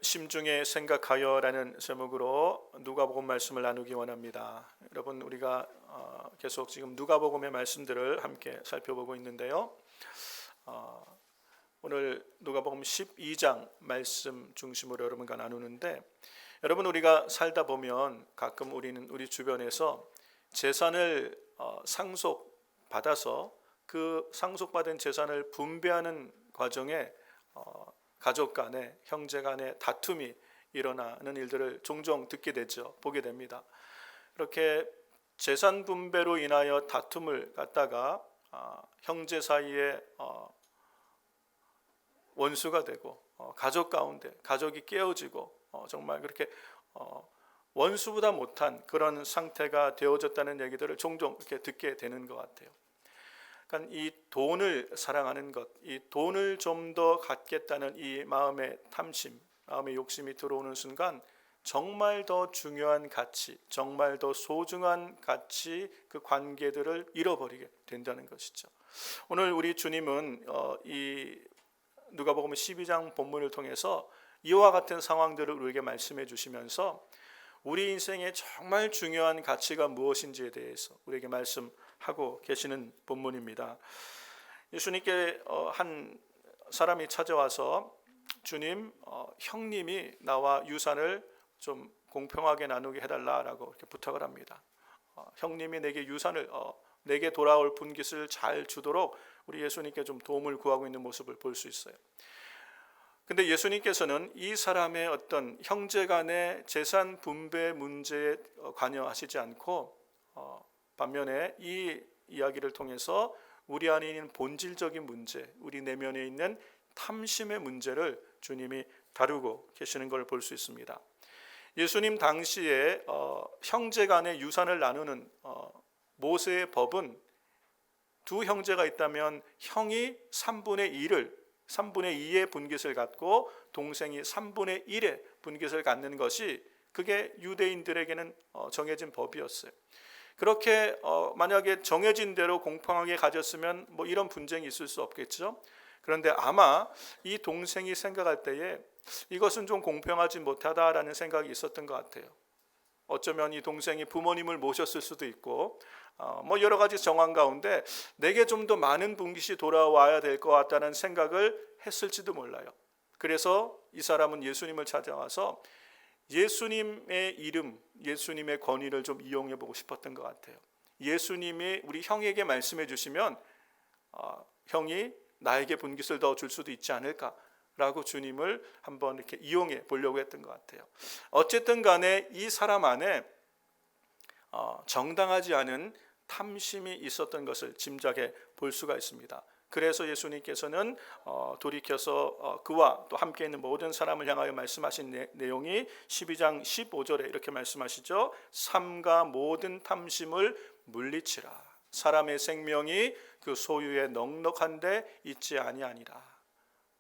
심중에 생각하여라는 제목으로 누가복음 말씀을 나누기 원합니다. 여러분, 우리가 계속 지금 누가복음의 말씀들을 함께 살펴보고 있는데요. 오늘 누가복음 12장 말씀 중심으로 여러분과 나누는데, 여러분, 우리가 살다 보면 가끔 우리는 우리 주변에서 재산을 상속받아서 그 상속받은 재산을 분배하는 과정에 가족 간에, 형제 간에 다툼이 일어나는 일들을 종종 듣게 되죠. 보게 됩니다. 이렇게 재산 분배로 인하여 다툼을 갖다가 형제 사이에 원수가 되고 가족 가운데 가족이 깨어지고 정말 그렇게 원수보다 못한 그런 상태가 되어졌다는 얘기들을 종종 이렇게 듣게 되는 것 같아요. 그러니까 이 돈을 사랑하는 것, 이 돈을 좀 더 갖겠다는 이 마음의 탐심, 마음의 욕심이 들어오는 순간 정말 더 중요한 가치, 정말 더 소중한 가치, 그 관계들을 잃어버리게 된다는 것이죠. 오늘 우리 주님은 이 누가복음 12장 본문을 통해서 이와 같은 상황들을 우리에게 말씀해 주시면서 우리 인생에 정말 중요한 가치가 무엇인지에 대해서 우리에게 말씀하고 계시는 본문입니다. 예수님께 한 사람이 찾아와서 주님, 형님이 나와 유산을 좀 공평하게 나누게 해달라라고 이렇게 부탁을 합니다. 형님이 내게 유산을 내게 돌아올 분깃을 잘 주도록 우리 예수님께 좀 도움을 구하고 있는 모습을 볼 수 있어요. 근데 예수님께서는 이 사람의 어떤 형제 간의 재산 분배 문제에 관여하시지 않고 반면에 이 이야기를 통해서 우리 안에 있는 본질적인 문제, 우리 내면에 있는 탐심의 문제를 주님이 다루고 계시는 걸 볼 수 있습니다. 예수님 당시에 형제 간의 유산을 나누는 모세의 법은 두 형제가 있다면 형이 3분의 2의 분깃을 갖고 동생이 3분의 1의 분깃을 갖는 것이 그게 유대인들에게는 정해진 법이었어요. 그렇게 만약에 정해진 대로 공평하게 가졌으면 뭐 이런 분쟁이 있을 수 없겠죠. 그런데 아마 이 동생이 생각할 때에 이것은 좀 공평하지 못하다라는 생각이 있었던 것 같아요. 어쩌면 이 동생이 부모님을 모셨을 수도 있고 뭐 여러 가지 정황 가운데 내게 좀 더 많은 분깃이 돌아와야 될 것 같다는 생각을 했을지도 몰라요. 그래서 이 사람은 예수님을 찾아와서 예수님의 이름, 예수님의 권위를 좀 이용해 보고 싶었던 것 같아요. 예수님이 우리 형에게 말씀해 주시면 형이 나에게 분깃을 더 줄 수도 있지 않을까라고 주님을 한번 이렇게 이용해 보려고 했던 것 같아요. 어쨌든 간에 이 사람 안에 정당하지 않은 탐심이 있었던 것을 짐작해 볼 수가 있습니다. 그래서 예수님께서는 돌이켜서 그와 또 함께 있는 모든 사람을 향하여 말씀하신 내용이 12장 15절에 이렇게 말씀하시죠. 삼가 모든 탐심을 물리치라. 사람의 생명이 그 소유에 넉넉한데 있지 아니하니라.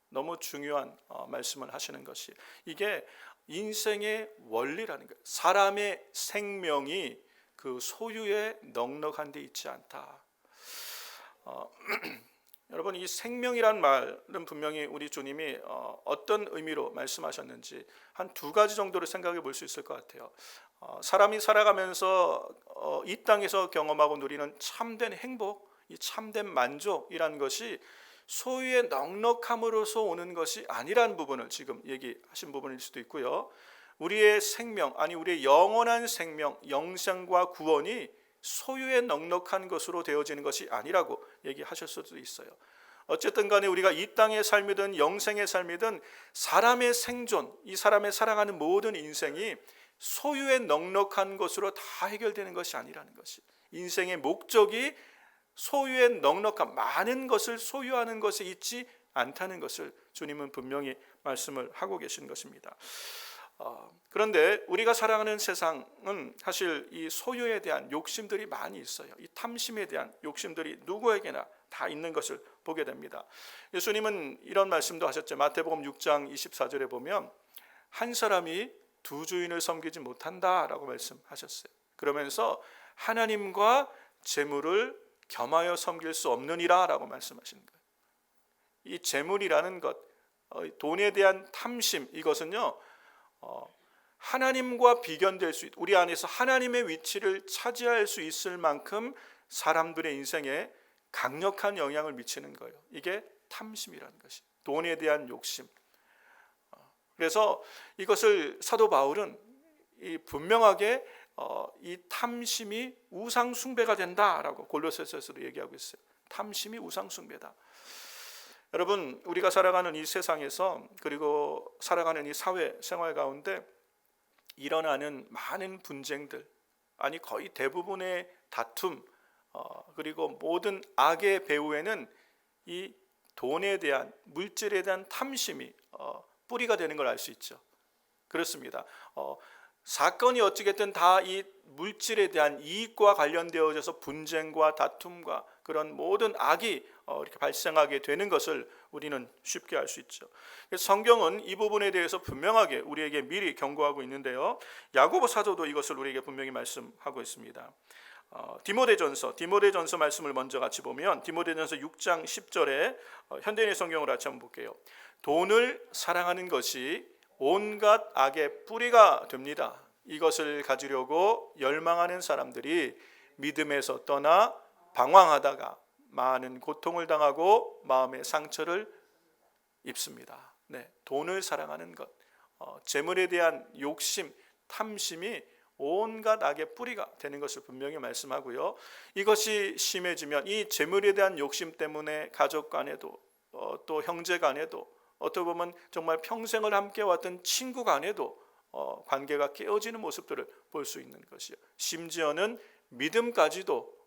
너무 중요한 말씀을 하시는 것이, 이게 인생의 원리라는 거예요. 사람의 생명이 그 소유에 넉넉한 데 있지 않다. 여러분, 이 생명이란 말은 분명히 우리 주님이 어떤 의미로 말씀하셨는지 한 두 가지 정도로 생각해 볼 수 있을 것 같아요. 사람이 살아가면서 이 땅에서 경험하고 누리는 참된 행복, 이 참된 만족이란 것이 소유의 넉넉함으로서 오는 것이 아니라는 부분을 지금 얘기하신 부분일 수도 있고요. 우리의 생명, 아니 우리의 영원한 생명, 영생과 구원이 소유의 넉넉한 것으로 되어지는 것이 아니라고 얘기하실 수도 있어요. 어쨌든 간에 우리가 이 땅의 삶이든 영생의 삶이든 사람의 생존, 이 사람의 살아가는 모든 인생이 소유의 넉넉한 것으로 다 해결되는 것이 아니라는 것이, 인생의 목적이 소유의 넉넉한 많은 것을 소유하는 것에 있지 않다는 것을 주님은 분명히 말씀을 하고 계신 것입니다. 그런데 우리가 살아가는 세상은 사실 이 소유에 대한 욕심들이 많이 있어요. 이 탐심에 대한 욕심들이 누구에게나 다 있는 것을 보게 됩니다. 예수님은 이런 말씀도 하셨죠. 마태복음 6장 24절에 보면 한 사람이 두 주인을 섬기지 못한다라고 말씀하셨어요. 그러면서 하나님과 재물을 겸하여 섬길 수 없느니라 라고 말씀하시는 거예요. 이 재물이라는 것, 돈에 대한 탐심, 이것은요 하나님과 비견될 수 있, 우리 안에서 하나님의 위치를 차지할 수 있을 만큼 사람들의 인생에 강력한 영향을 미치는 거예요. 이게 탐심이라는 것이, 돈에 대한 욕심. 그래서 이것을 사도 바울은 분명하게 이 탐심이 우상 숭배가 된다라고 골로새서에서도 얘기하고 있어요. 탐심이 우상 숭배다. 여러분, 우리가 살아가는 이 세상에서, 그리고 살아가는 이 사회 생활 가운데 일어나는 많은 분쟁들, 아니 거의 대부분의 다툼, 그리고 모든 악의 배후에는 이 돈에 대한, 물질에 대한 탐심이 뿌리가 되는 걸 알 수 있죠. 그렇습니다. 사건이 어찌됐든 다 이 물질에 대한 이익과 관련되어져서 분쟁과 다툼과 그런 모든 악이 이렇게 발생하게 되는 것을 우리는 쉽게 알 수 있죠. 성경은 이 부분에 대해서 분명하게 우리에게 미리 경고하고 있는데요. 야고보 사도도 이것을 우리에게 분명히 말씀하고 있습니다. 디모데전서 말씀을 먼저 같이 보면, 디모데전서 6장 10절에 현대인의 성경으로 같이 한번 볼게요. 돈을 사랑하는 것이 온갖 악의 뿌리가 됩니다. 이것을 가지려고 열망하는 사람들이 믿음에서 떠나 방황하다가 많은 고통을 당하고 마음의 상처를 입습니다. 돈을 사랑하는 것, 재물에 대한 욕심, 탐심이 온갖 악의 뿌리가 되는 것을 분명히 말씀하고요. 이것이 심해지면 이 재물에 대한 욕심 때문에 가족 간에도, 또 형제 간에도, 어떻게 보면 정말 평생을 함께 왔던 친구 간에도 관계가 깨어지는 모습들을 볼 수 있는 것이요. 심지어는 믿음까지도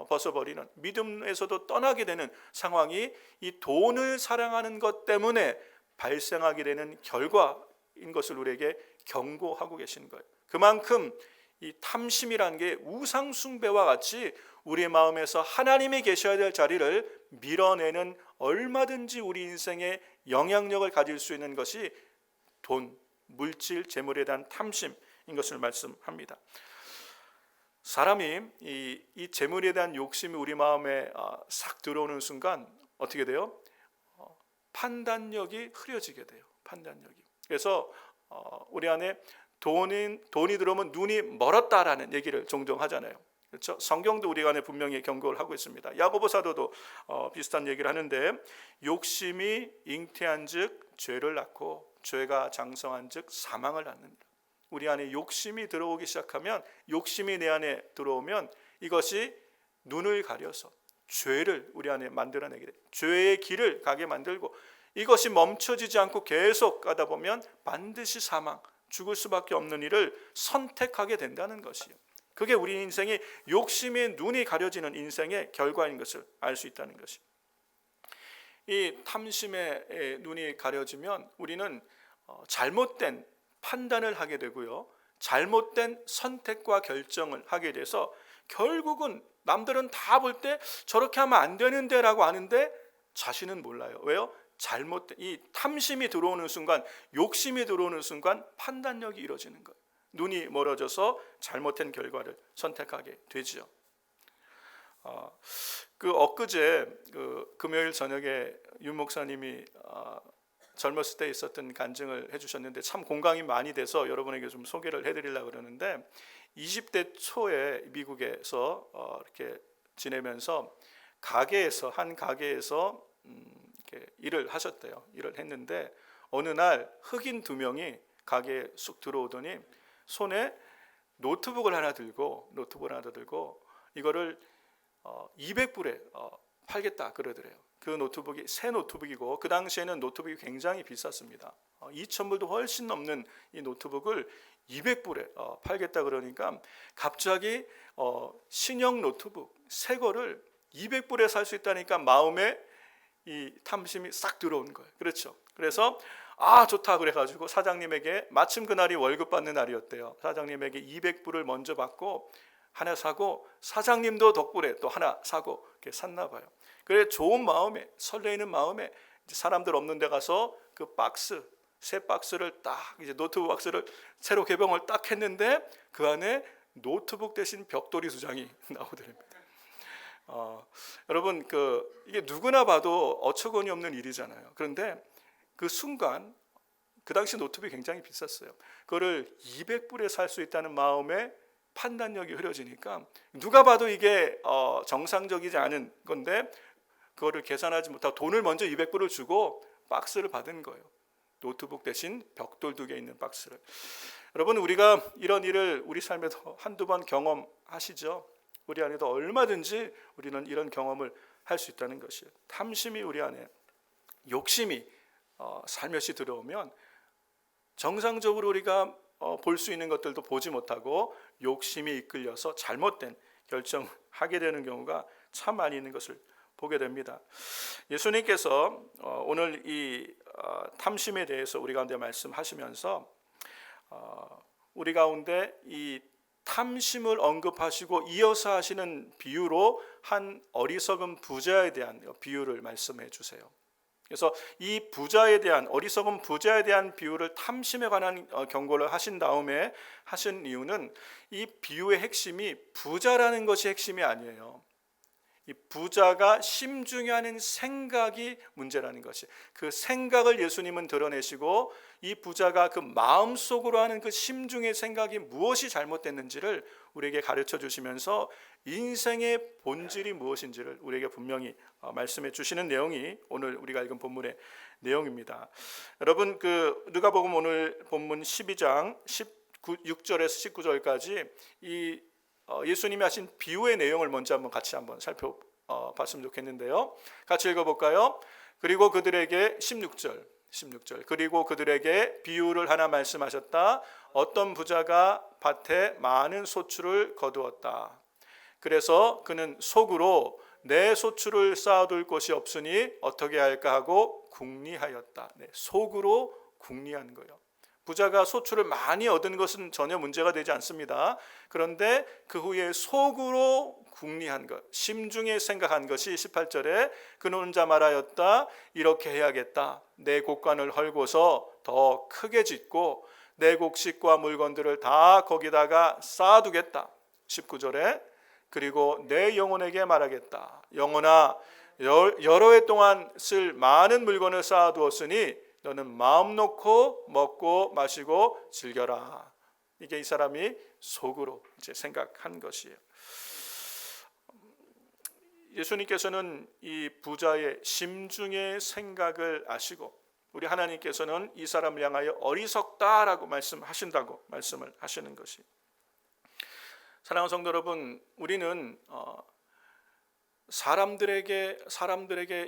벗어버리는, 믿음에서도 떠나게 되는 상황이 이 돈을 사랑하는 것 때문에 발생하게 되는 결과인 것을 우리에게 경고하고 계신 거예요. 그만큼 이 탐심이라는 게 우상 숭배와 같이 우리의 마음에서 하나님이 계셔야 될 자리를 밀어내는, 얼마든지 우리 인생에 영향력을 가질 수 있는 것이 돈, 물질, 재물에 대한 탐심인 것을 말씀합니다. 사람이 이 재물에 대한 욕심이 우리 마음에 싹 들어오는 순간 어떻게 돼요? 판단력이 흐려지게 돼요. 판단력이. 그래서 우리 안에 돈이 들어오면 눈이 멀었다라는 얘기를 종종 하잖아요. 그렇죠? 성경도 우리 안에 분명히 경고를 하고 있습니다. 야고보 사도도 비슷한 얘기를 하는데, 욕심이 잉태한즉 죄를 낳고 죄가 장성한즉 사망을 낳는다. 우리 안에 욕심이 들어오기 시작하면, 욕심이 내 안에 들어오면 이것이 눈을 가려서 죄를 우리 안에 만들어내게 돼. 죄의 길을 가게 만들고, 이것이 멈춰지지 않고 계속 가다 보면 반드시 사망, 죽을 수밖에 없는 일을 선택하게 된다는 것이요. 그게 우리 인생이 욕심의 눈이 가려지는 인생의 결과인 것을 알 수 있다는 것입니다. 이 탐심의 눈이 가려지면 우리는 잘못된 판단을 하게 되고요, 잘못된 선택과 결정을 하게 돼서 결국은 남들은 다 볼 때 저렇게 하면 안 되는데 라고 아는데 자신은 몰라요. 왜요? 잘못된 이 탐심이 들어오는 순간, 욕심이 들어오는 순간 판단력이 이루어지는 거예요. 눈이 멀어져서 잘못된 결과를 선택하게 되죠. 엊그제 금요일 저녁에 윤 목사님이 젊었을 때 있었던 간증을 해주셨는데 참 공감이 많이 돼서 여러분에게 좀 소개를 해드리려고 그러는데, 20대 초에 미국에서 이렇게 지내면서 한 가게에서 이렇게 일을 하셨대요. 일을 했는데 어느 날 흑인 2명이 가게에 쑥 들어오더니 손에 노트북을 하나 들고 이거를 200불에 팔겠다 그러더래요. 그 노트북이 새 노트북이고, 그 당시에는 노트북이 굉장히 비쌌습니다. 2,000불도 훨씬 넘는 이 노트북을 200불에 팔겠다 그러니까 갑자기 신형 노트북 새 거를 200불에 살 수 있다니까 마음에 이 탐심이 싹 들어온 거예요. 그렇죠. 그래서 좋다 그래가지고 사장님에게, 마침 그날이 월급 받는 날이었대요. 사장님에게 200불을 먼저 받고 하나 사고, 사장님도 덕분에 또 하나 사고 이렇게 샀나 봐요. 그래, 좋은 마음에, 설레이는 마음에 사람들 없는 데 가서 그 새 박스를 딱, 이제 노트북 박스를 새로 개봉을 딱 했는데 그 안에 노트북 대신 벽돌이 2장이 나오더랍니다. 여러분, 이게 누구나 봐도 어처구니 없는 일이잖아요. 그런데 그 순간 그 당시 노트북이 굉장히 비쌌어요. 그거를 200불에 살 수 있다는 마음에 판단력이 흐려지니까 누가 봐도 이게 정상적이지 않은 건데 그거를 계산하지 못하고 돈을 먼저 200불을 주고 박스를 받은 거예요. 노트북 대신 벽돌 2개 있는 박스를. 여러분, 우리가 이런 일을 우리 삶에서 한두 번 경험하시죠? 우리 안에도 얼마든지 우리는 이런 경험을 할 수 있다는 것이에요. 탐심이 우리 안에, 욕심이 살며시 들어오면 정상적으로 우리가 볼 수 있는 것들도 보지 못하고 욕심이 이끌려서 잘못된 결정하게 되는 경우가 참 많이 있는 것을 보게 됩니다. 예수님께서 오늘 이 탐심에 대해서 우리 가운데 말씀하시면서 우리 가운데 이 탐심을 언급하시고 이어서 하시는 비유로 한 어리석은 부자에 대한 비유를 말씀해 주세요. 그래서 이 부자에 대한, 어리석은 부자에 대한 비유를 탐심에 관한 경고를 하신 다음에 하신 이유는 이 비유의 핵심이 부자라는 것이 핵심이 아니에요. 이 부자가 심중에 하는 생각이 문제라는 것이, 그 생각을 예수님은 드러내시고 이 부자가 그 마음속으로 하는 그 심중의 생각이 무엇이 잘못됐는지를 우리에게 가르쳐 주시면서 인생의 본질이 무엇인지를 우리에게 분명히 말씀해 주시는 내용이 오늘 우리가 읽은 본문의 내용입니다. 여러분, 그 누가복음 오늘 본문 12장 6절에서 19절까지 이 예수님이 하신 비유의 내용을 먼저 같이 살펴봤으면 좋겠는데요. 같이 읽어볼까요? 그리고 그들에게 16절 그리고 그들에게 비유를 하나 말씀하셨다. 어떤 부자가 밭에 많은 소출을 거두었다. 그래서 그는 속으로 내 소출을 쌓아둘 곳이 없으니 어떻게 할까 하고 궁리하였다. 속으로 궁리한 거예요. 부자가 소출을 많이 얻은 것은 전혀 문제가 되지 않습니다. 그런데 그 후에 속으로 궁리한 것, 심중에 생각한 것이 18절에 그는 혼자 말하였다. 이렇게 해야겠다. 내 곡간을 헐고서 더 크게 짓고 내 곡식과 물건들을 다 거기다가 쌓아두겠다. 19절에 그리고 내 영혼에게 말하겠다. 영혼아, 여러 해 동안 쓸 많은 물건을 쌓아두었으니 너는 마음 놓고 먹고 마시고 즐겨라. 이게 이 사람이 속으로 이제 생각한 것이에요. 예수님께서는 이 부자의 심중의 생각을 아시고 우리 하나님께서는 이 사람을 향하여 어리석다라고 말씀하신다고 말씀을 하시는 것이. 사랑하는 성도 여러분, 우리는 사람들에게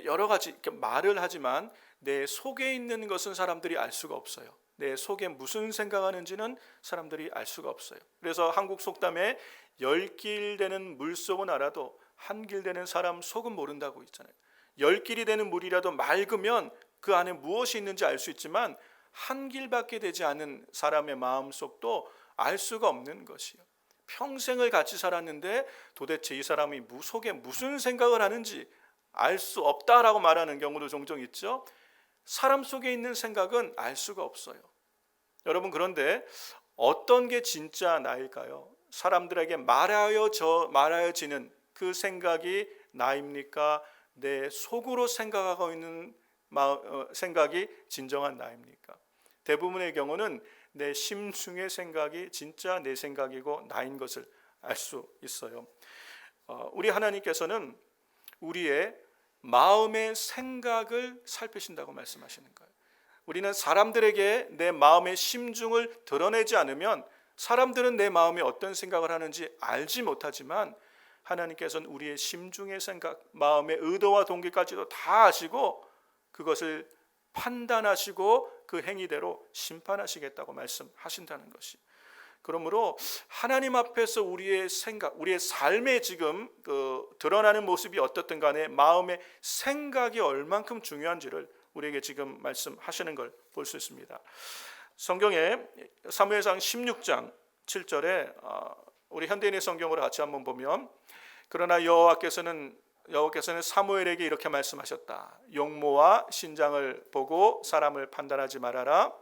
여러 가지 이렇게 말을 하지만 내 속에 있는 것은 사람들이 알 수가 없어요. 내 속에 무슨 생각하는지는 사람들이 알 수가 없어요. 그래서 한국 속담에 10길 되는 물속은 알아도 한 길 되는 사람 속은 모른다고 있잖아요. 10길이 되는 물이라도 맑으면 그 안에 무엇이 있는지 알 수 있지만 한 길밖에 되지 않은 사람의 마음속도 알 수가 없는 것이요. 평생을 같이 살았는데 도대체 이 사람이 속에 무슨 생각을 하는지 알 수 없다라고 말하는 경우도 종종 있죠. 사람 속에 있는 생각은 알 수가 없어요. 여러분, 그런데 어떤 게 진짜 나일까요? 사람들에게 말하여지는 그 생각이 나입니까? 내 속으로 생각하고 있는 생각이 진정한 나입니까? 대부분의 경우는 내 심중의 생각이 진짜 내 생각이고 나인 것을 알 수 있어요. 우리 하나님께서는 우리의 마음의 생각을 살피신다고 말씀하시는 거예요. 우리는 사람들에게 내 마음의 심중을 드러내지 않으면 사람들은 내 마음에 어떤 생각을 하는지 알지 못하지만 하나님께서는 우리의 심중의 생각, 마음의 의도와 동기까지도 다 아시고 그것을 판단하시고 그 행위대로 심판하시겠다고 말씀하신다는 것이. 그러므로 하나님 앞에서 우리의 생각, 우리의 삶에 지금 드러나는 모습이 어떻든 간에 마음의 생각이 얼만큼 중요한지를 우리에게 지금 말씀하시는 걸 볼 수 있습니다. 성경에 사무엘상 16장 7절에 우리 현대인의 성경으로 같이 한번 보면 그러나 여호와께서는 사무엘에게 이렇게 말씀하셨다. 용모와 신장을 보고 사람을 판단하지 말아라.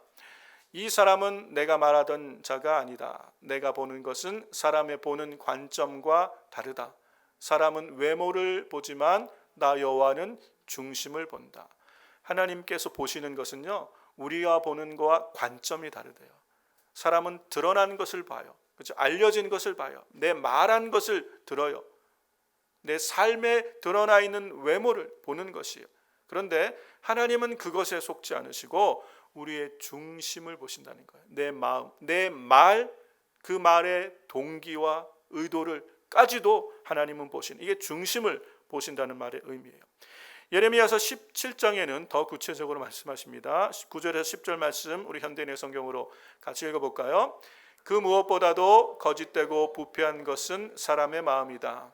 이 사람은 내가 말하던 자가 아니다. 내가 보는 것은 사람의 보는 관점과 다르다. 사람은 외모를 보지만 나 여호와는 중심을 본다. 하나님께서 보시는 것은요, 우리가 보는 거와 관점이 다르대요. 사람은 드러난 것을 봐요. 그렇죠? 알려진 것을 봐요. 내 말한 것을 들어요. 내 삶에 드러나 있는 외모를 보는 것이에요. 그런데 하나님은 그것에 속지 않으시고 우리의 중심을 보신다는 거예요. 내 마음, 내 말, 그 말의 동기와 의도를까지도 하나님은 보시는, 이게 중심을 보신다는 말의 의미예요. 예레미야서 17장에는 더 구체적으로 말씀하십니다. 9절에서 10절 말씀 우리 현대인의 성경으로 같이 읽어볼까요? 그 무엇보다도 거짓되고 부패한 것은 사람의 마음이다.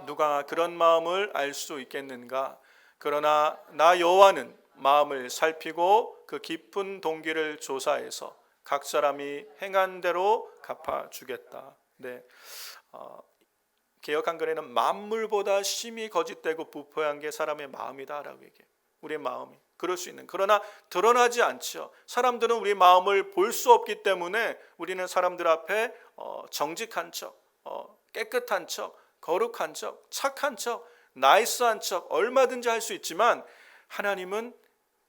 누가 그런 마음을 알 수 있겠는가? 그러나 나 여호와는 마음을 살피고 그 깊은 동기를 조사해서 각 사람이 행한 대로 갚아주겠다. 네, 개역 한글에는 만물보다 심히 거짓되고 부패한 게 사람의 마음이다라고 얘기해요. 우리의 마음이 그럴 수 있는, 그러나 드러나지 않죠. 사람들은 우리 마음을 볼 수 없기 때문에 우리는 사람들 앞에 정직한 척, 깨끗한 척, 거룩한 척, 착한 척, 나이스한 척 얼마든지 할 수 있지만 하나님은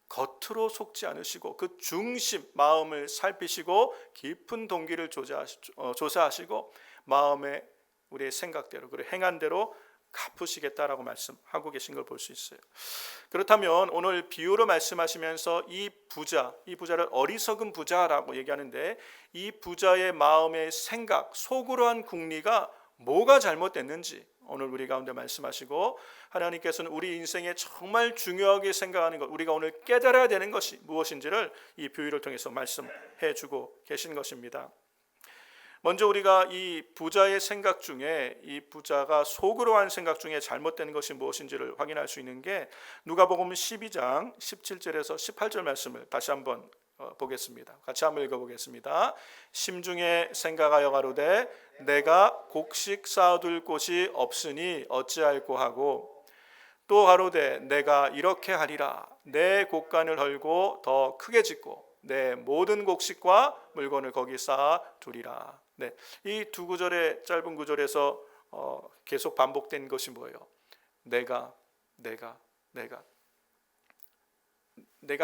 겉으로 속지 않으시고 그 중심 마음을 살피시고 깊은 동기를 조사하시고 마음의 우리의 생각대로 그리고 행한 대로 갚으시겠다라고 말씀하고 계신 걸 볼 수 있어요. 그렇다면 오늘 비유로 말씀하시면서 이 부자를 어리석은 부자라고 얘기하는데 이 부자의 마음의 생각, 속으로 한 궁리가 뭐가 잘못됐는지 오늘 우리 가운데 말씀하시고, 하나님께서는 우리 인생에 정말 중요하게 생각하는 것, 우리가 오늘 깨달아야 되는 것이 무엇인지를 이 비유를 통해서 말씀해 주고 계신 것입니다. 먼저 우리가 이 부자의 생각 중에, 이 부자가 속으로 한 생각 중에 잘못된 것이 무엇인지를 확인할 수 있는 게 누가복음 12장 17절에서 18절 말씀을 다시 한번 보겠습니다. 같이 한번 읽어보겠습니다. 심중에 생각하여 가로되 내가 곡식 쌓아둘 곳이 없으니 어찌할꼬 하고, 또 가로되 내가 이렇게 하리라. 내 곡간을 헐고 더 크게 짓고 내 모든 곡식과 물건을 거기 쌓아 두리라. 네, 이 두 구절의 짧은 구절에서 계속 반복된 것이 뭐예요? 내가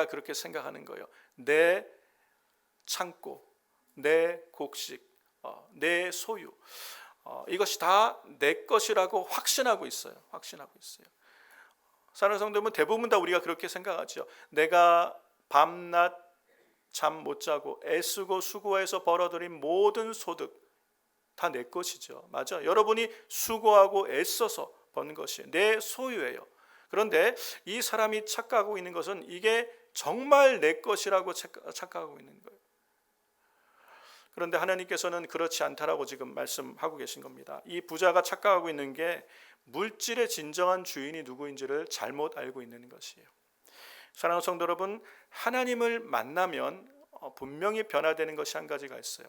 그렇게 생각하는 거예요. 내 창고, 내 곡식, 내 소유, 이것이 다 내 것이라고 확신하고 있어요. 사랑하는 성도님은 대부분 다 우리가 그렇게 생각하죠. 내가 밤낮 잠 못 자고 애쓰고 수고해서 벌어들인 모든 소득 다 내 것이죠. 맞아. 여러분이 수고하고 애써서 번 것이 내 소유예요. 그런데 이 사람이 착각하고 있는 것은 이게 정말 내 것이라고 착각하고 있는 거예요. 그런데 하나님께서는 그렇지 않다라고 지금 말씀하고 계신 겁니다. 이 부자가 착각하고 있는 게 물질의 진정한 주인이 누구인지를 잘못 알고 있는 것이에요. 사랑하는 성도 여러분, 하나님을 만나면 분명히 변화되는 것이 한 가지가 있어요.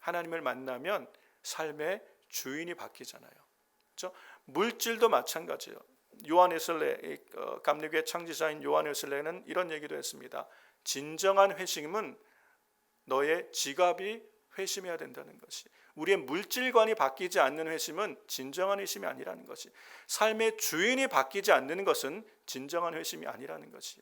하나님을 만나면 삶의 주인이 바뀌잖아요. 그렇죠? 물질도 마찬가지예요. 요한 웨슬레, 감리교회 창지자인 요한 웨슬레는 이런 얘기도 했습니다. 진정한 회심은 너의 지갑이 회심해야 된다는 것이, 우리의 물질관이 바뀌지 않는 회심은 진정한 회심이 아니라는 것이, 삶의 주인이 바뀌지 않는 것은 진정한 회심이 아니라는 것이,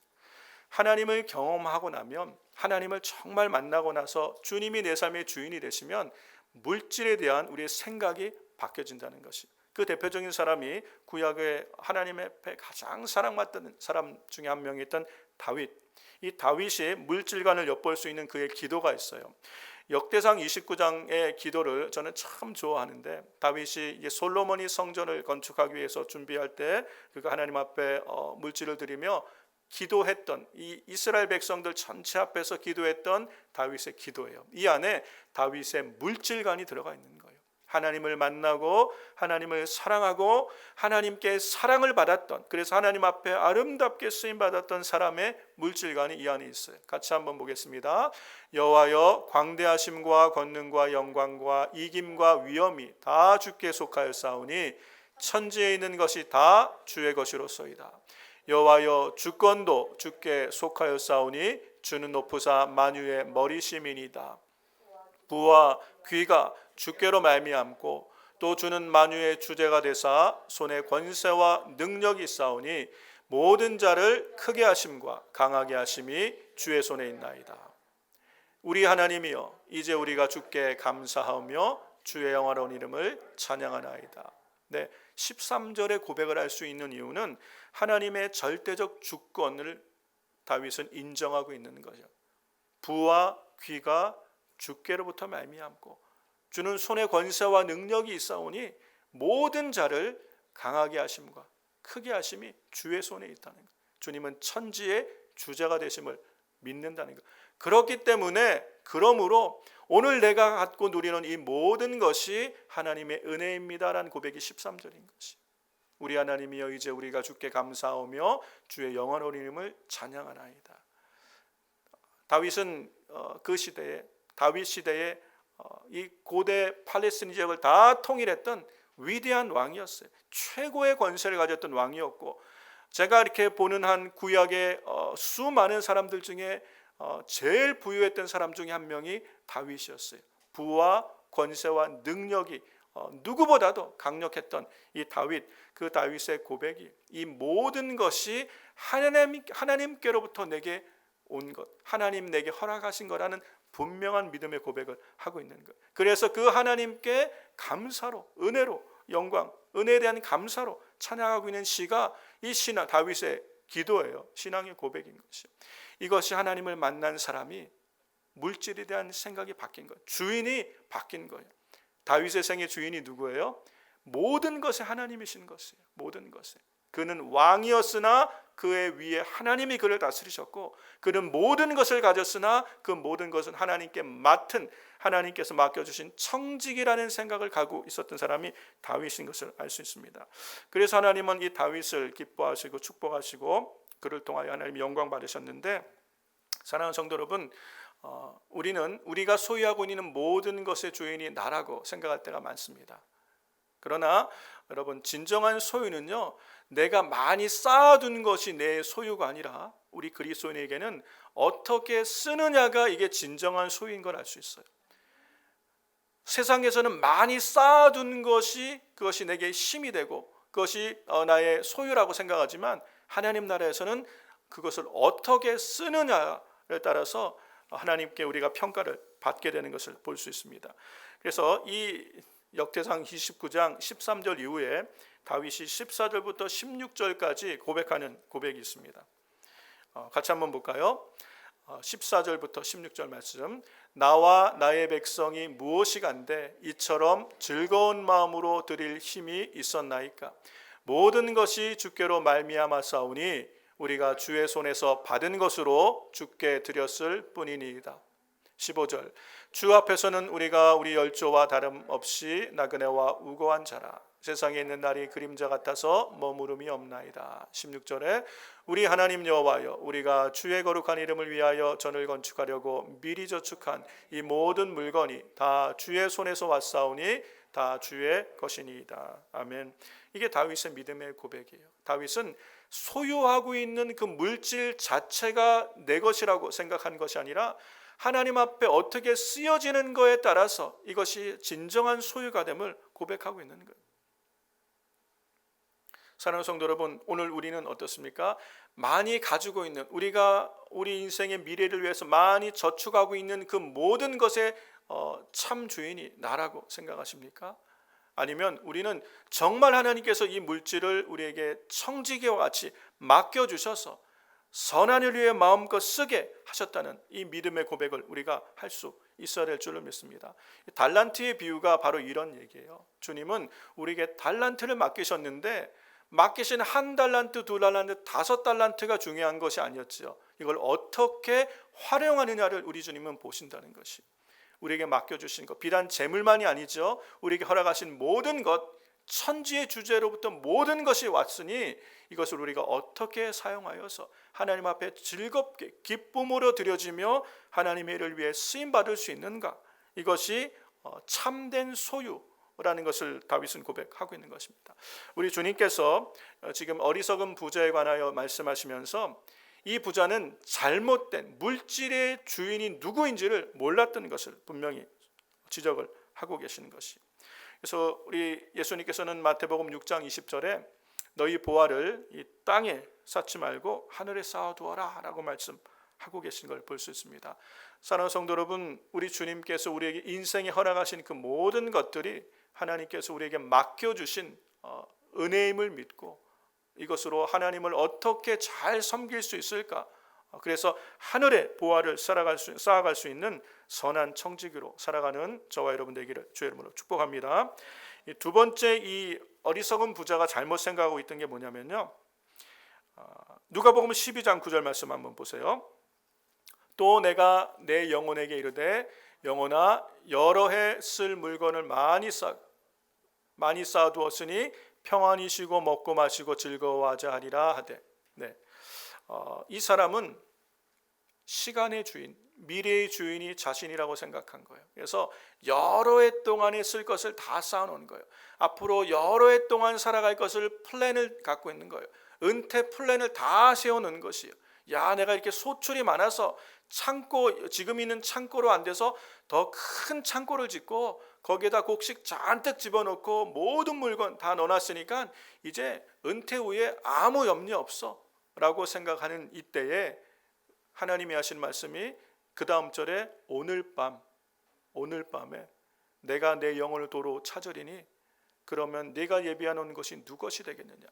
하나님을 경험하고 나면, 하나님을 정말 만나고 나서 주님이 내 삶의 주인이 되시면 물질에 대한 우리의 생각이 바뀌어진다는 것이, 그 대표적인 사람이 구약의 하나님 앞에 가장 사랑받던 사람 중에 한 명이었던 다윗. 이 다윗이 물질관을 엿볼 수 있는 그의 기도가 있어요. 역대상 29장의 기도를 저는 참 좋아하는데, 다윗이 솔로몬이 성전을 건축하기 위해서 준비할 때 그가 하나님 앞에 물질을 드리며 기도했던, 이 이스라엘 백성들 전체 앞에서 기도했던 다윗의 기도예요. 이 안에 다윗의 물질관이 들어가 있는 거예요. 하나님을 만나고 하나님을 사랑하고 하나님께 사랑을 받았던, 그래서 하나님 앞에 아름답게 쓰임 받았던 사람의 물질관이 이 안에 있어요. 같이 한번 보겠습니다. 여호와여, 광대하심과 권능과 영광과 이김과 위엄이 다 주께 속하였사오니 천지에 있는 것이 다 주의 것이로소이다. 여호와여, 주권도 주께 속하였사오니 주는 높으사 만유의 머리심이니이다. 부와 귀가 주께로 말미암고 또 주는 만유의 주제가 되사 손에 권세와 능력이 있사오니 모든 자를 크게 하심과 강하게 하심이 주의 손에 있나이다. 우리 하나님이여, 이제 우리가 주께 감사하며 주의 영화로운 이름을 찬양하나이다. 네, 13절의 고백을 할 수 있는 이유는 하나님의 절대적 주권을 다윗은 인정하고 있는 거죠. 부와 귀가 주께로부터 말미암고 주는 손에 권세와 능력이 있사오니 모든 자를 강하게 하심과 크게 하심이 주의 손에 있다는 것. 주님은 천지의 주자가 되심을 믿는다는 것. 그렇기 때문에 그러므로 오늘 내가 갖고 누리는 이 모든 것이 하나님의 은혜입니다라는 고백이 13절인 것이. 우리 하나님이여, 이제 우리가 주께 감사하며 주의 영원한 이름을 찬양하나이다. 다윗은 그 시대에, 다윗 시대에 이 고대 팔레스틴 지역을 다 통일했던 위대한 왕이었어요. 최고의 권세를 가졌던 왕이었고, 제가 이렇게 보는 한 구약의 수많은 사람들 중에 제일 부유했던 사람 중에 한 명이 다윗이었어요. 부와 권세와 능력이 누구보다도 강력했던 이 다윗, 그 다윗의 고백이 이 모든 것이 하나님께로부터 내게 온 것, 하나님 내게 허락하신 거라는 분명한 믿음의 고백을 하고 있는 것. 그래서 그 하나님께 감사로, 은혜로, 영광, 은혜에 대한 감사로 찬양하고 있는 시가 이 신앙, 다윗의 기도예요. 신앙의 고백인 것이요. 이것이 하나님을 만난 사람이 물질에 대한 생각이 바뀐 거예요. 주인이 바뀐 거예요. 다윗의 생의 주인이 누구예요? 모든 것에 하나님이신 것이에요. 모든 것에. 그는 왕이었으나 그의 위에 하나님이 그를 다스리셨고, 그는 모든 것을 가졌으나 그 모든 것은 하나님께 맡은, 하나님께서 맡겨주신 청직이라는 생각을 가지고 있었던 사람이 다윗인 것을 알 수 있습니다. 그래서 하나님은 이 다윗을 기뻐하시고 축복하시고 그를 통하여 하나님이 영광 받으셨는데, 사랑하는 성도 여러분, 우리는 우리가 소유하고 있는 모든 것의 주인이 나라고 생각할 때가 많습니다. 그러나 여러분, 진정한 소유는요, 내가 많이 쌓아둔 것이 내 소유가 아니라 우리 그리스도인에게는 어떻게 쓰느냐가 이게 진정한 소유인 걸 알 수 있어요. 세상에서는 많이 쌓아둔 것이 그것이 내게 힘이 되고 그것이 나의 소유라고 생각하지만, 하나님 나라에서는 그것을 어떻게 쓰느냐에 따라서 하나님께 우리가 평가를 받게 되는 것을 볼 수 있습니다. 그래서 이 역대상 29장 13절 이후에 다윗이 14절부터 16절까지 고백하는 고백이 있습니다. 같이 한번 볼까요? 14절부터 16절 말씀. 나와 나의 백성이 무엇이간데 이처럼 즐거운 마음으로 드릴 힘이 있었나이까? 모든 것이 주께로 말미암았사오니 우리가 주의 손에서 받은 것으로 주께 드렸을 뿐이니이다. 15절. 주 앞에서는 우리가 우리 열조와 다름없이 나그네와 우고한 자라. 세상에 있는 날이 그림자 같아서 머무름이 없나이다. 16절에 우리 하나님 여호와여, 우리가 주의 거룩한 이름을 위하여 전을 건축하려고 미리 저축한 이 모든 물건이 다 주의 손에서 왔사오니 다 주의 것이니이다. 아멘. 이게 다윗의 믿음의 고백이에요. 다윗은 소유하고 있는 그 물질 자체가 내 것이라고 생각한 것이 아니라 하나님 앞에 어떻게 쓰여지는 거에 따라서 이것이 진정한 소유가 됨을 고백하고 있는 거예요. 사랑하는 성도 여러분, 오늘 우리는 어떻습니까? 많이 가지고 있는, 우리가 우리 인생의 미래를 위해서 많이 저축하고 있는 그 모든 것의 참 주인이 나라고 생각하십니까? 아니면 우리는 정말 하나님께서 이 물질을 우리에게 청지기와 같이 맡겨주셔서 선한 일 위해 마음껏 쓰게 하셨다는 이 믿음의 고백을 우리가 할 수 있어야 될 줄로 믿습니다. 달란트의 비유가 바로 이런 얘기예요. 주님은 우리에게 달란트를 맡기셨는데 맡기신 1달란트, 2달란트, 5달란트가 중요한 것이 아니었죠. 이걸 어떻게 활용하느냐를 우리 주님은 보신다는 것이, 우리에게 맡겨주신 것, 비단 재물만이 아니죠. 우리에게 허락하신 모든 것, 천지의 주제로부터 모든 것이 왔으니 이것을 우리가 어떻게 사용하여서 하나님 앞에 즐겁게 기쁨으로 드려지며 하나님의 일을 위해 쓰임받을 수 있는가, 이것이 참된 소유라는 것을 다윗은 고백하고 있는 것입니다. 우리 주님께서 지금 어리석은 부자에 관하여 말씀하시면서 이 부자는 잘못된 물질의 주인이 누구인지를 몰랐던 것을 분명히 지적을 하고 계시는 것이. 그래서 우리 예수님께서는 마태복음 6장 20절에 너희 보화를 이 땅에 쌓지 말고 하늘에 쌓아두어라 라고 말씀하고 계신 걸 볼 수 있습니다. 사랑하는 성도 여러분, 우리 주님께서 우리에게 인생에 허락하신 그 모든 것들이 하나님께서 우리에게 맡겨주신 은혜임을 믿고 이것으로 하나님을 어떻게 잘 섬길 수 있을까, 그래서 하늘의 보화를 쌓아갈 수 있는 선한 청지기로 살아가는 저와 여러분 되기를 주의 이름으로 축복합니다. 두 번째, 이 어리석은 부자가 잘못 생각하고 있던 게 뭐냐면요, 누가복음 12장 9절 말씀 한번 보세요. 또 내가 내 영혼에게 이르되 영혼아 여러 해 쓸 물건을 많이 쌓아두었으니 평안히 쉬고 먹고 마시고 즐거워하자 하리라 하되. 이 사람은 시간의 주인, 미래의 주인이 자신이라고 생각한 거예요. 그래서 여러 해 동안에 쓸 것을 다 쌓아놓은 거예요. 앞으로 여러 해 동안 살아갈 것을 플랜을 갖고 있는 거예요. 은퇴 플랜을 다 세워놓은 것이에요. 야, 내가 이렇게 소출이 많아서 창고, 지금 있는 창고로 안 돼서 더 큰 창고를 짓고 거기에다 곡식 잔뜩 집어넣고 모든 물건 다 넣어놨으니까 이제 은퇴 후에 아무 염려 없어 라고 생각하는 이때에 하나님이 하신 말씀이 그 다음 절에 오늘 밤에 내가 내 영혼을 도로 찾으리니 그러면 네가 예비해 놓은 것이 누것이 되겠느냐.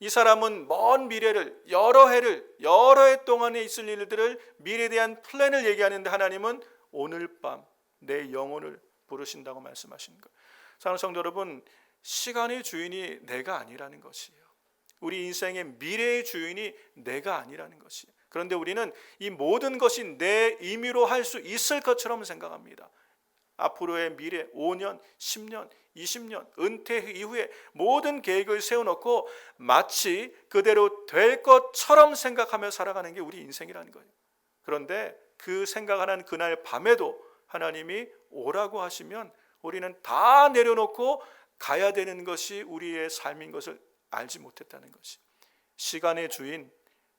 이 사람은 먼 미래를, 여러 해 동안에 있을 일들을, 미래에 대한 플랜을 얘기하는데 하나님은 오늘 밤 내 영혼을 부르신다고 말씀하시는 거예요. 사랑하는 성도 여러분, 시간의 주인이 내가 아니라는 것이에요. 우리 인생의 미래의 주인이 내가 아니라는 것이에요. 그런데 우리는 이 모든 것이 내 임의로 할 수 있을 것처럼 생각합니다. 앞으로의 미래 5년, 10년, 20년, 은퇴 이후에 모든 계획을 세워놓고 마치 그대로 될 것처럼 생각하며 살아가는 게 우리 인생이라는 거예요. 그런데 그 생각하는 그날 밤에도 하나님이 오라고 하시면 우리는 다 내려놓고 가야 되는 것이 우리의 삶인 것을 알지 못했다는 것이. 시간의 주인,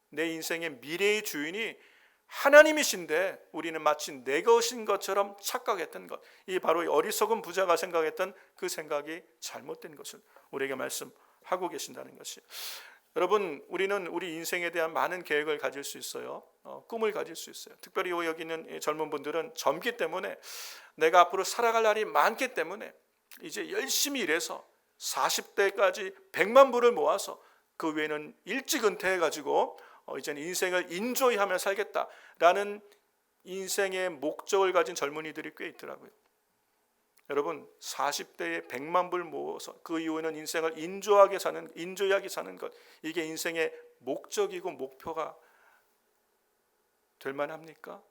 내 인생의 미래의 주인이 하나님이신데 우리는 마치 내 것인 것처럼 착각했던 것, 이 바로 어리석은 부자가 생각했던 그 생각이 잘못된 것을 우리에게 말씀하고 계신다는 것이에요. 여러분, 우리는 우리 인생에 대한 많은 계획을 가질 수 있어요. 꿈을 가질 수 있어요. 특별히 여기 있는 젊은 분들은 젊기 때문에, 내가 앞으로 살아갈 날이 많기 때문에 이제 열심히 일해서 40대까지 100만 불을 모아서 그 외에는 일찍 은퇴해가지고 이제는 인생을 인조이하며 살겠다라는 인생의 목적을 가진 젊은이들이 꽤 있더라고요. 여러분, 40대에 100만 불 모아서 그 이후에는 인생을 인조이하게 사는 것, 이게 인생의 목적이고 목표가 될 만합니까?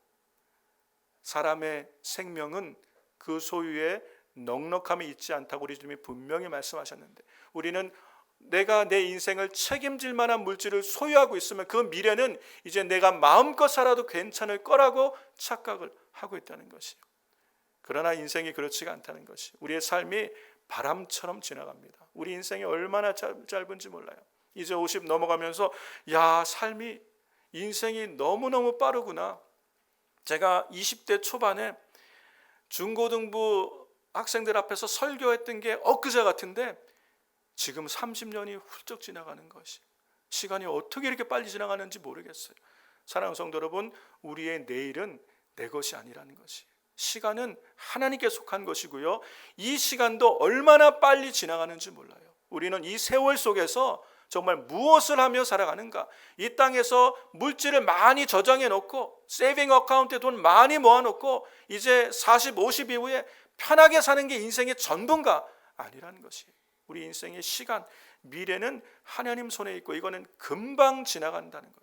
사람의 생명은 그 소유에 넉넉함이 있지 않다고 우리 주님이 분명히 말씀하셨는데, 우리는 내가 내 인생을 책임질 만한 물질을 소유하고 있으면 그 미래는 이제 내가 마음껏 살아도 괜찮을 거라고 착각을 하고 있다는 것이에요. 그러나 인생이 그렇지가 않다는 것이, 우리의 삶이 바람처럼 지나갑니다. 우리 인생이 얼마나 짧은지 몰라요. 이제 50 넘어가면서 야, 삶이, 인생이 너무너무 빠르구나. 제가 20대 초반에 중고등부 학생들 앞에서 설교했던 게 엊그제 같은데 지금 30년이 훌쩍 지나가는 것이, 시간이 어떻게 이렇게 빨리 지나가는지 모르겠어요. 사랑하는 성도 여러분, 우리의 내일은 내 것이 아니라는 것이, 시간은 하나님께 속한 것이고요, 이 시간도 얼마나 빨리 지나가는지 몰라요. 우리는 이 세월 속에서 정말 무엇을 하며 살아가는가? 이 땅에서 물질을 많이 저장해 놓고 세이빙 어카운트에 돈 많이 모아 놓고 이제 40, 50 이후에 편하게 사는 게 인생의 전부인가? 아니라는 것이에요. 우리 인생의 시간, 미래는 하나님 손에 있고 이거는 금방 지나간다는 것.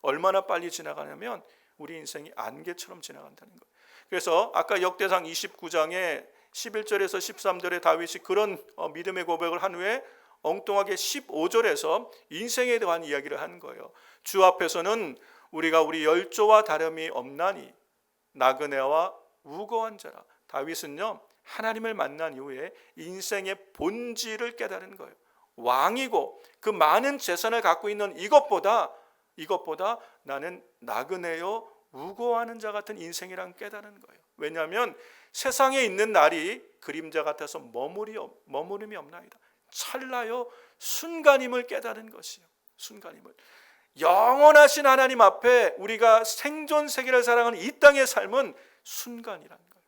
얼마나 빨리 지나가냐면 우리 인생이 안개처럼 지나간다는 것. 그래서 아까 역대상 29장에 11절에서 13절에 다윗이 그런 믿음의 고백을 한 후에 엉뚱하게 15절에서 인생에 대한 이야기를 한 거예요. 주 앞에서는 우리가 우리 열조와 다름이 없나니 나그네와 우거한 자라. 다윗은요, 하나님을 만난 이후에 인생의 본질을 깨달은 거예요. 왕이고 그 많은 재산을 갖고 있는 이것보다 나는 나그네요 우거하는 자 같은 인생이란 깨달은 거예요. 왜냐하면 세상에 있는 날이 그림자 같아서 머무름이 없나이다. 찰나요, 순간임을 깨달은 것이요. 순간임을. 영원하신 하나님 앞에 우리가 생존 세계를 살아가는 이 땅의 삶은 순간이라는 거예요.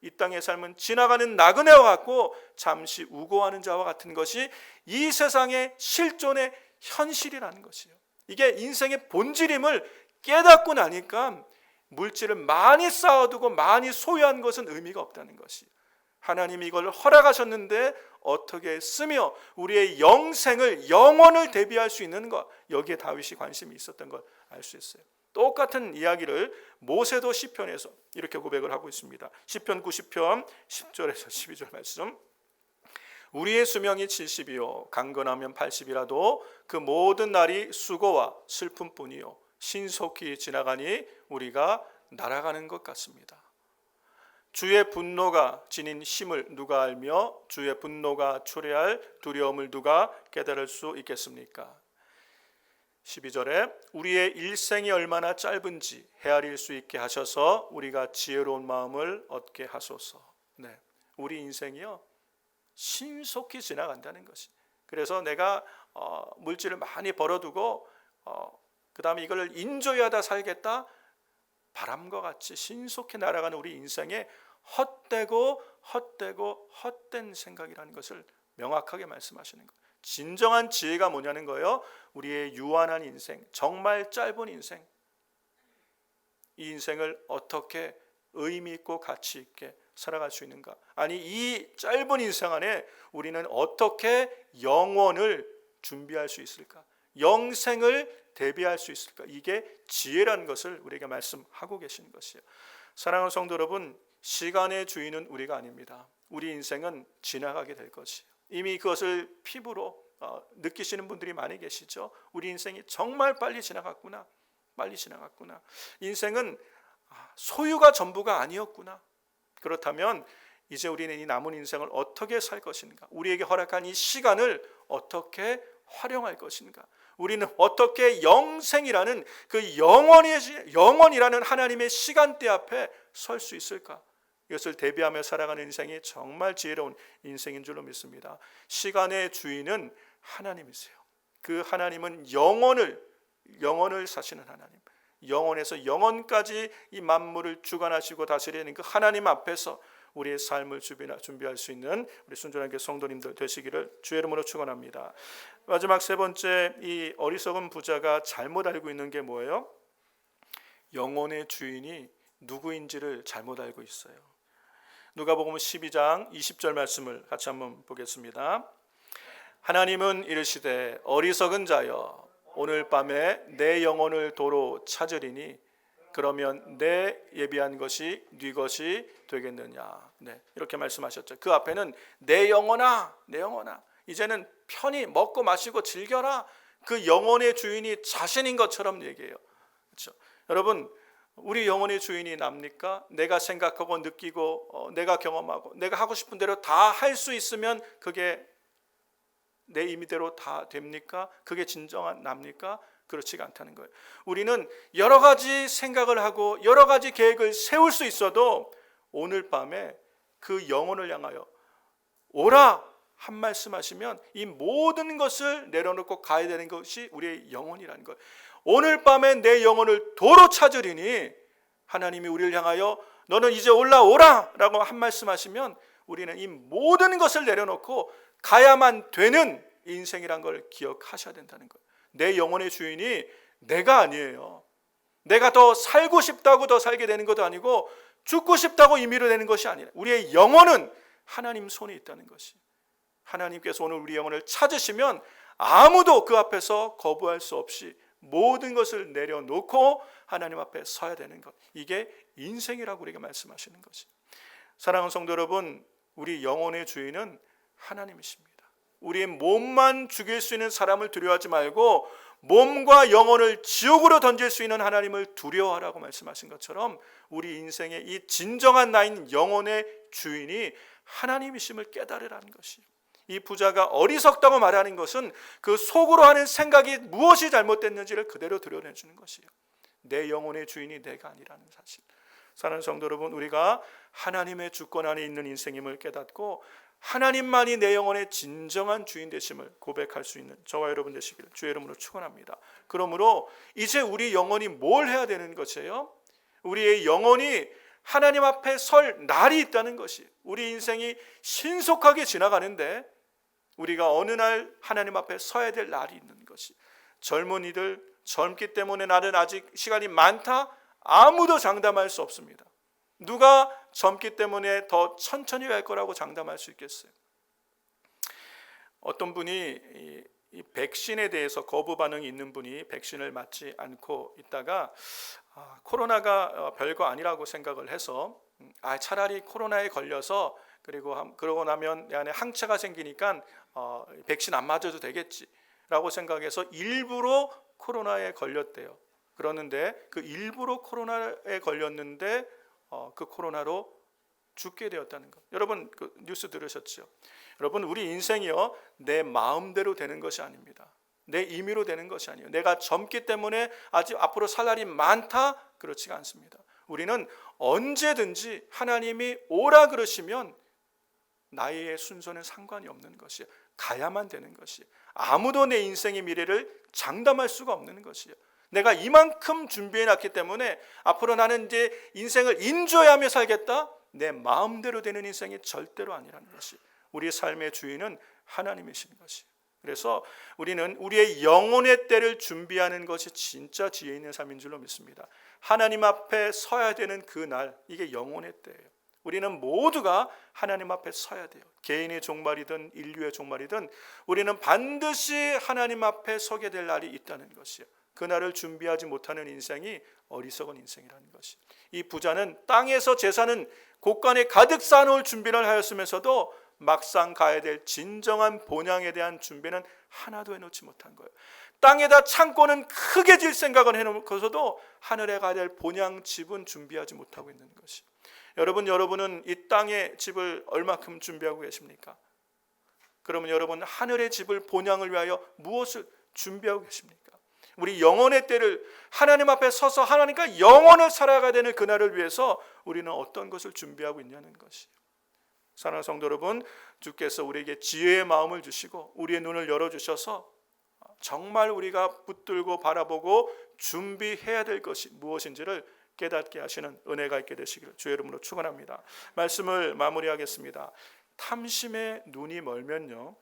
이 땅의 삶은 지나가는 나그네와 같고 잠시 우고하는 자와 같은 것이 이 세상의 실존의 현실이라는 것이에요. 이게 인생의 본질임을 깨닫고 나니까 물질을 많이 쌓아두고 많이 소유한 것은 의미가 없다는 것이에요. 하나님이 이걸 허락하셨는데 어떻게 쓰며 우리의 영생을, 영혼을 대비할 수 있는 것, 여기에 다윗이 관심이 있었던 걸 알 수 있어요. 똑같은 이야기를 모세도 시편에서 이렇게 고백을 하고 있습니다. 시편 90편 10절에서 12절 말씀. 우리의 수명이 70이요 강건하면 80이라도 그 모든 날이 수고와 슬픔뿐이요 신속히 지나가니 우리가 날아가는 것 같습니다. 주의 분노가 지닌 힘을 누가 알며 주의 분노가 초래할 두려움을 누가 깨달을 수 있겠습니까? 12절에 우리의 일생이 얼마나 짧은지 헤아릴 수 있게 하셔서 우리가 지혜로운 마음을 얻게 하소서. 네, 우리 인생이요 신속히 지나간다는 것이. 그래서 내가 물질을 많이 벌어두고 그 다음에 이걸 인조이하다 살겠다, 바람과 같이 신속히 날아가는 우리 인생에 헛되고 헛된 생각이라는 것을 명확하게 말씀하시는 거예요. 진정한 지혜가 뭐냐는 거예요. 우리의 유한한 인생, 정말 짧은 인생, 이 인생을 어떻게 의미 있고 가치 있게 살아갈 수 있는가. 아니 이 짧은 인생 안에 우리는 어떻게 영원을 준비할 수 있을까, 영생을 대비할 수 있을까. 이게 지혜라는 것을 우리에게 말씀하고 계시는 것이에요. 사랑하는 성도 여러분, 시간의 주인은 우리가 아닙니다. 우리 인생은 지나가게 될 것이에요. 이미 그것을 피부로 느끼시는 분들이 많이 계시죠. 우리 인생이 정말 빨리 지나갔구나. 인생은 소유가 전부가 아니었구나. 그렇다면 이제 우리는 이 남은 인생을 어떻게 살 것인가, 우리에게 허락한 이 시간을 어떻게 활용할 것인가, 우리는 어떻게 영생이라는 그 영원이라는 하나님의 시간대 앞에 설 수 있을까. 이것을 대비하며 살아가는 인생이 정말 지혜로운 인생인 줄로 믿습니다. 시간의 주인은 하나님이세요. 그 하나님은 영원을 사시는 하나님, 영원에서 영원까지 이 만물을 주관하시고 다스리는 그 하나님 앞에서 우리의 삶을 준비할 수 있는 우리 순전한 성도님들 되시기를 주의 이름으로 축원합니다. 마지막 세 번째, 이 어리석은 부자가 잘못 알고 있는 게 뭐예요? 영혼의 주인이 누구인지를 잘못 알고 있어요. 누가복음 12장 20절 말씀을 같이 한번 보겠습니다. 하나님은 이르시되 어리석은 자여 오늘 밤에 내 영혼을 도로 찾으리니 그러면 내 예비한 것이 네 것이 되겠느냐. 네, 이렇게 말씀하셨죠. 그 앞에는 내 영혼아 이제는 편히 먹고 마시고 즐겨라. 그 영혼의 주인이 자신인 것처럼 얘기해요. 그렇죠? 여러분, 우리 영혼의 주인이 납니까? 내가 생각하고 느끼고 내가 경험하고 내가 하고 싶은 대로 다 할 수 있으면 그게 내 임의대로 다 됩니까? 그게 진정한 납니까? 그렇지가 않다는 거예요. 우리는 여러 가지 생각을 하고 여러 가지 계획을 세울 수 있어도 오늘 밤에 그 영혼을 향하여 오라 한 말씀하시면 이 모든 것을 내려놓고 가야 되는 것이 우리의 영혼이라는 거예요. 오늘 밤에 내 영혼을 도로 찾으리니 하나님이 우리를 향하여 너는 이제 올라오라 라고 한 말씀하시면 우리는 이 모든 것을 내려놓고 가야만 되는 인생이란 걸 기억하셔야 된다는 거예요. 내 영혼의 주인이 내가 아니에요. 내가 더 살고 싶다고 더 살게 되는 것도 아니고 죽고 싶다고 임의로 되는 것이 아니라 우리의 영혼은 하나님 손에 있다는 것이. 하나님께서 오늘 우리 영혼을 찾으시면 아무도 그 앞에서 거부할 수 없이 모든 것을 내려놓고 하나님 앞에 서야 되는 것. 이게 인생이라고 우리에게 말씀하시는 것이. 사랑하는 성도 여러분, 우리 영혼의 주인은 하나님이십니다. 우리의 몸만 죽일 수 있는 사람을 두려워하지 말고 몸과 영혼을 지옥으로 던질 수 있는 하나님을 두려워하라고 말씀하신 것처럼 우리 인생의 이 진정한 나인 영혼의 주인이 하나님이심을 깨달으라는 것이에요. 이 부자가 어리석다고 말하는 것은 그 속으로 하는 생각이 무엇이 잘못됐는지를 그대로 드러내주는 것이에요. 내 영혼의 주인이 내가 아니라는 사실. 사랑하는 성도 여러분, 우리가 하나님의 주권 안에 있는 인생임을 깨닫고 하나님만이 내 영혼의 진정한 주인 되심을 고백할 수 있는 저와 여러분 되시기를 주의 이름으로 축원합니다. 그러므로 이제 우리 영혼이 뭘 해야 되는 것이에요? 우리의 영혼이 하나님 앞에 설 날이 있다는 것이, 우리 인생이 신속하게 지나가는데 우리가 어느 날 하나님 앞에 서야 될 날이 있는 것이, 젊은이들 젊기 때문에 나는 아직 시간이 많다? 아무도 장담할 수 없습니다. 누가 젊기 때문에 더 천천히 갈 거라고 장담할 수 있겠어요? 어떤 분이 이 백신에 대해서 거부 반응이 있는 분이 백신을 맞지 않고 있다가 코로나가 별거 아니라고 생각을 해서 차라리 코로나에 걸려서 그러고 나면 내 안에 항체가 생기니까 백신 안 맞아도 되겠지라고 생각해서 일부러 코로나에 걸렸대요. 그러는데 그 일부러 코로나에 걸렸는데 그 코로나로 죽게 되었다는 것. 여러분 그 뉴스 들으셨죠? 여러분 우리 인생이요 내 마음대로 되는 것이 아닙니다. 내 임의로 되는 것이 아니에요. 내가 젊기 때문에 아직 앞으로 살 날이 많다? 그렇지가 않습니다. 우리는 언제든지 하나님이 오라 그러시면 나이의 순서는 상관이 없는 것이에요. 가야만 되는 것이에요. 아무도 내 인생의 미래를 장담할 수가 없는 것이에요. 내가 이만큼 준비해놨기 때문에 앞으로 나는 이제 인생을 인조하며 살겠다? 내 마음대로 되는 인생이 절대로 아니라는 것이, 우리의 삶의 주인은 하나님이신 것이. 그래서 우리는 우리의 영혼의 때를 준비하는 것이 진짜 지혜 있는 삶인 줄로 믿습니다. 하나님 앞에 서야 되는 그 날, 이게 영혼의 때예요. 우리는 모두가 하나님 앞에 서야 돼요. 개인의 종말이든 인류의 종말이든 우리는 반드시 하나님 앞에 서게 될 날이 있다는 것이에요. 그날을 준비하지 못하는 인생이 어리석은 인생이라는 것이. 이 부자는 땅에서 재산은 곳간에 가득 쌓아놓을 준비를 하였으면서도 막상 가야 될 진정한 본향에 대한 준비는 하나도 해놓지 못한 거예요. 땅에다 창고는 크게 질 생각은 해놓고서도 하늘에 가야 될 본향 집은 준비하지 못하고 있는 것이. 여러분은 이 땅의 집을 얼마큼 준비하고 계십니까? 그러면 여러분 하늘의 집을 본향을 위하여 무엇을 준비하고 계십니까? 우리 영혼의 때를 하나님 앞에 서서 하나님과 영원을 살아가야 되는 그날을 위해서 우리는 어떤 것을 준비하고 있냐는 것이에요. 사랑하는 성도 여러분, 주께서 우리에게 지혜의 마음을 주시고 우리의 눈을 열어주셔서 정말 우리가 붙들고 바라보고 준비해야 될 것이 무엇인지를 깨닫게 하시는 은혜가 있게 되시기를 주의 이름으로 축원합니다. 말씀을 마무리하겠습니다. 탐심의 눈이 멀면요,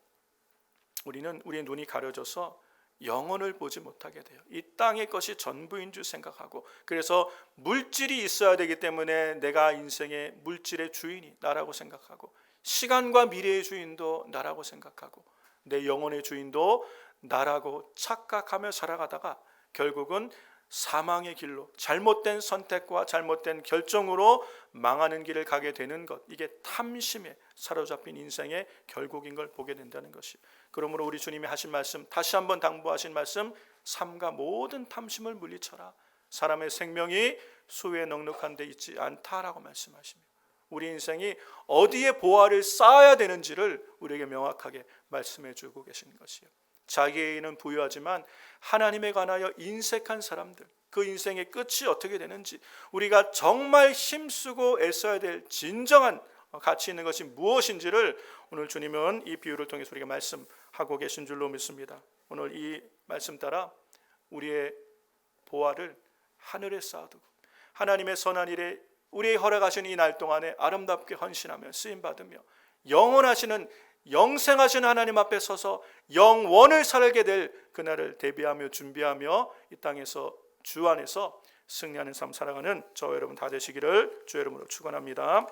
우리의 눈이 가려져서 영혼을 보지 못하게 돼요. 이 땅의 것이 전부인 줄 생각하고, 그래서 물질이 있어야 되기 때문에 내가 인생의 물질의 주인이 나라고 생각하고, 시간과 미래의 주인도 나라고 생각하고, 내 영혼의 주인도 나라고 착각하며 살아가다가 결국은 사망의 길로, 잘못된 선택과 잘못된 결정으로 망하는 길을 가게 되는 것, 이게 탐심에 사로잡힌 인생의 결국인 걸 보게 된다는 것이. 그러므로 우리 주님이 하신 말씀, 다시 한번 당부하신 말씀, 삼가 모든 탐심을 물리쳐라. 사람의 생명이 수에 넉넉한 데 있지 않다라고 말씀하십니다. 우리 인생이 어디에 보화를 쌓아야 되는지를 우리에게 명확하게 말씀해 주고 계시는 것이에요. 자기에게는 부유하지만 하나님에 관하여 인색한 사람들, 그 인생의 끝이 어떻게 되는지, 우리가 정말 힘쓰고 애써야 될 진정한 가치 있는 것이 무엇인지를 오늘 주님은 이 비유를 통해서 우리에게 말씀하고 계신 줄로 믿습니다. 오늘 이 말씀 따라 우리의 보화를 하늘에 쌓아두고 하나님의 선한 일에 우리의 허락하신 이 날 동안에 아름답게 헌신하며 쓰임받으며 영원하시는 영생하신 하나님 앞에 서서 영원을 살게 될 그날을 대비하며 준비하며 이 땅에서 주 안에서 승리하는 삶 살아가는 저와 여러분 다 되시기를 주의 이름으로 축원합니다.